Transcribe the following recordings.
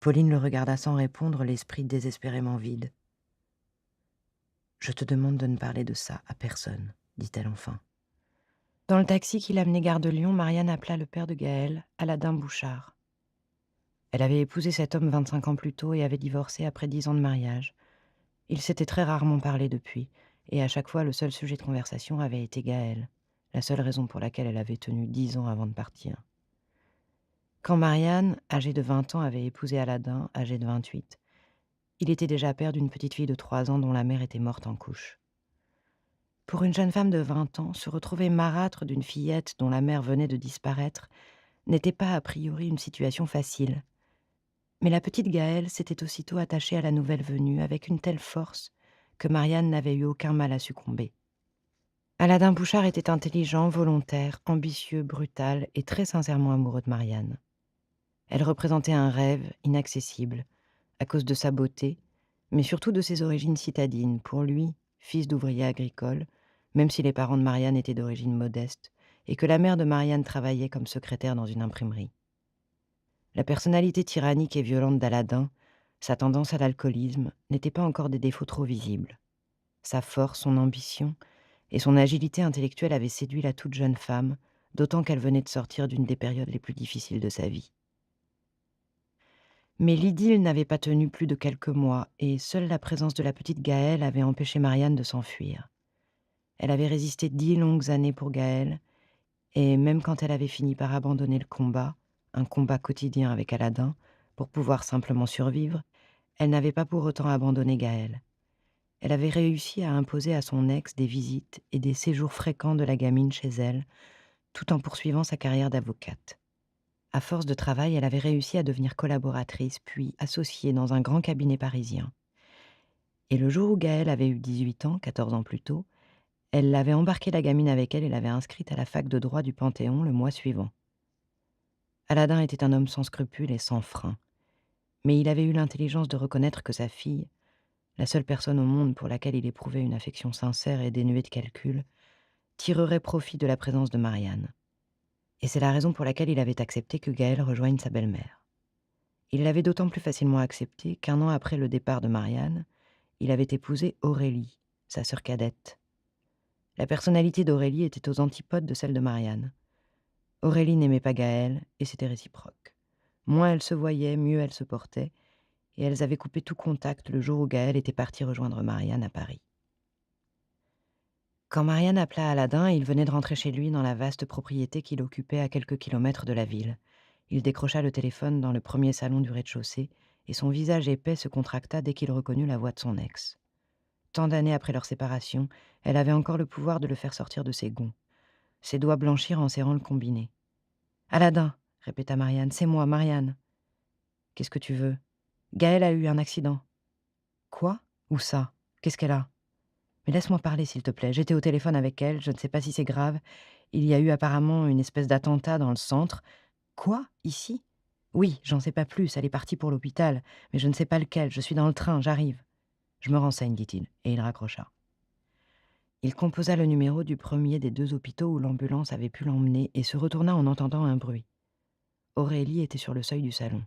Pauline le regarda sans répondre, l'esprit désespérément vide. « Je te demande de ne parler de ça à personne, dit-elle enfin. Dans le taxi qui l'amenait gare de Lyon, Marianne appela le père de Gaël, Aladin Bouchard. Elle avait épousé cet homme 25 ans plus tôt et avait divorcé après 10 ans de mariage. Ils s'étaient très rarement parlé depuis, et à chaque fois le seul sujet de conversation avait été Gaël, la seule raison pour laquelle elle avait tenu 10 ans avant de partir. Quand Marianne, âgée de 20 ans, avait épousé Aladin, âgé de 28, il était déjà père d'une petite fille de 3 ans dont la mère était morte en couche. Pour une jeune femme de 20 ans, se retrouver marâtre d'une fillette dont la mère venait de disparaître n'était pas a priori une situation facile. Mais la petite Gaëlle s'était aussitôt attachée à la nouvelle venue avec une telle force que Marianne n'avait eu aucun mal à succomber. Aladin Bouchard était intelligent, volontaire, ambitieux, brutal et très sincèrement amoureux de Marianne. Elle représentait un rêve inaccessible, à cause de sa beauté, mais surtout de ses origines citadines. Pour lui, fils d'ouvrier agricole, même si les parents de Marianne étaient d'origine modeste, et que la mère de Marianne travaillait comme secrétaire dans une imprimerie. La personnalité tyrannique et violente d'Aladin, sa tendance à l'alcoolisme, n'étaient pas encore des défauts trop visibles. Sa force, son ambition et son agilité intellectuelle avaient séduit la toute jeune femme, d'autant qu'elle venait de sortir d'une des périodes les plus difficiles de sa vie. Mais l'idylle n'avait pas tenu plus de quelques mois, et seule la présence de la petite Gaëlle avait empêché Marianne de s'enfuir. Elle avait résisté 10 longues années pour Gaël, et même quand elle avait fini par abandonner le combat, un combat quotidien avec Aladin, pour pouvoir simplement survivre, elle n'avait pas pour autant abandonné Gaël. Elle avait réussi à imposer à son ex des visites et des séjours fréquents de la gamine chez elle, tout en poursuivant sa carrière d'avocate. À force de travail, elle avait réussi à devenir collaboratrice, puis associée dans un grand cabinet parisien. Et le jour où Gaëlle avait eu 18 ans, 14 ans plus tôt, elle l'avait embarqué la gamine avec elle et l'avait inscrite à la fac de droit du Panthéon le mois suivant. Aladin était un homme sans scrupules et sans frein, mais il avait eu l'intelligence de reconnaître que sa fille, la seule personne au monde pour laquelle il éprouvait une affection sincère et dénuée de calcul, tirerait profit de la présence de Marianne. Et c'est la raison pour laquelle il avait accepté que Gaëlle rejoigne sa belle-mère. Il l'avait d'autant plus facilement accepté qu'1 an après le départ de Marianne, il avait épousé Aurélie, sa sœur cadette. La personnalité d'Aurélie était aux antipodes de celle de Marianne. Aurélie n'aimait pas Gaëlle, et c'était réciproque. Moins elles se voyaient, mieux elles se portaient, et elles avaient coupé tout contact le jour où Gaëlle était partie rejoindre Marianne à Paris. Quand Marianne appela Aladin, il venait de rentrer chez lui dans la vaste propriété qu'il occupait à quelques kilomètres de la ville. Il décrocha le téléphone dans le premier salon du rez-de-chaussée, et son visage épais se contracta dès qu'il reconnut la voix de son ex. Tant d'années après leur séparation, elle avait encore le pouvoir de le faire sortir de ses gonds. Ses doigts blanchirent en serrant le combiné. « Aladin !» répéta Marianne. « C'est moi, Marianne. »« Qu'est-ce que tu veux ?»« Gaëlle a eu un accident. »« Quoi ? Où ça ? Qu'est-ce qu'elle a ?»« Mais laisse-moi parler, s'il te plaît. J'étais au téléphone avec elle, je ne sais pas si c'est grave. Il y a eu apparemment une espèce d'attentat dans le centre. »« Quoi ? Ici ? » ?»« Oui, j'en sais pas plus, elle est partie pour l'hôpital, mais je ne sais pas lequel, je suis dans le train, j'arrive. »« Je me renseigne, dit-il, et il raccrocha. Il composa le numéro du premier des 2 hôpitaux où l'ambulance avait pu l'emmener et se retourna en entendant un bruit. Aurélie était sur le seuil du salon.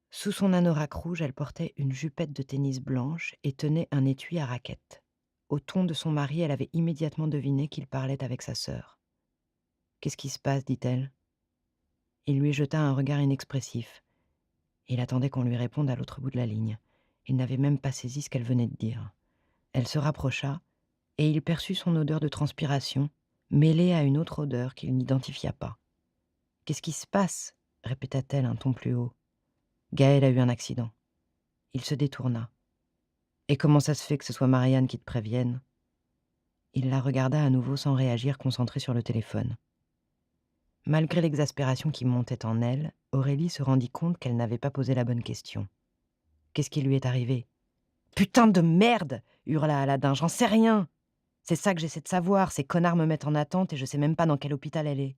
Sous son anorak rouge, elle portait une jupette de tennis blanche et tenait un étui à raquettes. Au ton de son mari, elle avait immédiatement deviné qu'il parlait avec sa sœur. « Qu'est-ce qui se passe ?» dit-elle. Il lui jeta un regard inexpressif. Il attendait qu'on lui réponde à l'autre bout de la ligne. Il n'avait même pas saisi ce qu'elle venait de dire. Elle se rapprocha, et il perçut son odeur de transpiration, mêlée à une autre odeur qu'il n'identifia pas. « Qu'est-ce qui se passe ?» répéta-t-elle un ton plus haut. « Gaëlle a eu un accident. » Il se détourna. « Et comment ça se fait que ce soit Marianne qui te prévienne ?» Il la regarda à nouveau sans réagir, concentré sur le téléphone. Malgré l'exaspération qui montait en elle, Aurélie se rendit compte qu'elle n'avait pas posé la bonne question. Qu'est-ce qui lui est arrivé ? « Putain de merde !» hurla Aladin. « J'en sais rien ! C'est ça que j'essaie de savoir. Ces connards me mettent en attente et je sais même pas dans quel hôpital elle est. »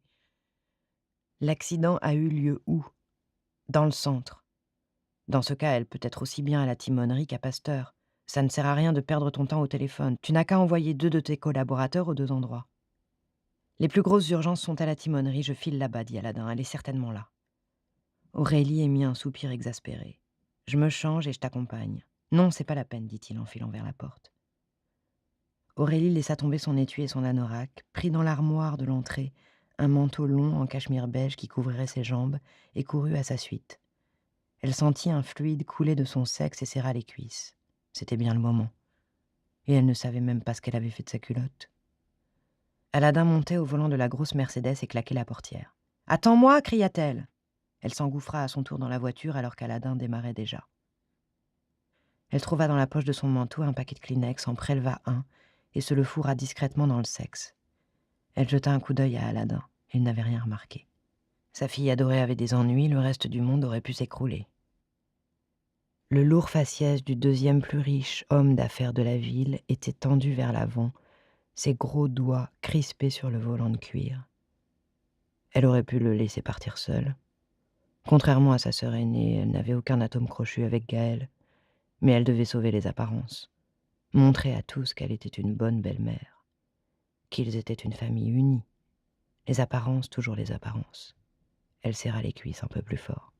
L'accident a eu lieu où ? Dans le centre. Dans ce cas, elle peut être aussi bien à la timonerie qu'à Pasteur. Ça ne sert à rien de perdre ton temps au téléphone. Tu n'as qu'à envoyer 2 de tes collaborateurs aux 2 endroits. Les plus grosses urgences sont à la timonerie. Je file là-bas, dit Aladin. Elle est certainement là. Aurélie émit un soupir exaspéré. Je me change et je t'accompagne. Non, c'est pas la peine, dit-il en filant vers la porte. Aurélie laissa tomber son étui et son anorak, prit dans l'armoire de l'entrée un manteau long en cachemire beige qui couvrirait ses jambes, et courut à sa suite. Elle sentit un fluide couler de son sexe et serra les cuisses. C'était bien le moment. Et elle ne savait même pas ce qu'elle avait fait de sa culotte. Aladin montait au volant de la grosse Mercedes et claquait la portière. « Attends-moi » cria-t-elle. Elle s'engouffra à son tour dans la voiture alors qu'Aladin démarrait déjà. Elle trouva dans la poche de son manteau un paquet de Kleenex, en préleva un et se le fourra discrètement dans le sexe. Elle jeta un coup d'œil à Aladin. Il n'avait rien remarqué. Sa fille adorée avait des ennuis, le reste du monde aurait pu s'écrouler. Le lourd faciès du deuxième plus riche homme d'affaires de la ville était tendu vers l'avant, ses gros doigts crispés sur le volant de cuir. Elle aurait pu le laisser partir seule. Contrairement à sa sœur aînée, elle n'avait aucun atome crochu avec Gaël, mais elle devait sauver les apparences, montrer à tous qu'elle était une bonne belle-mère, qu'ils étaient une famille unie. Les apparences, toujours les apparences. Elle serra les cuisses un peu plus fort.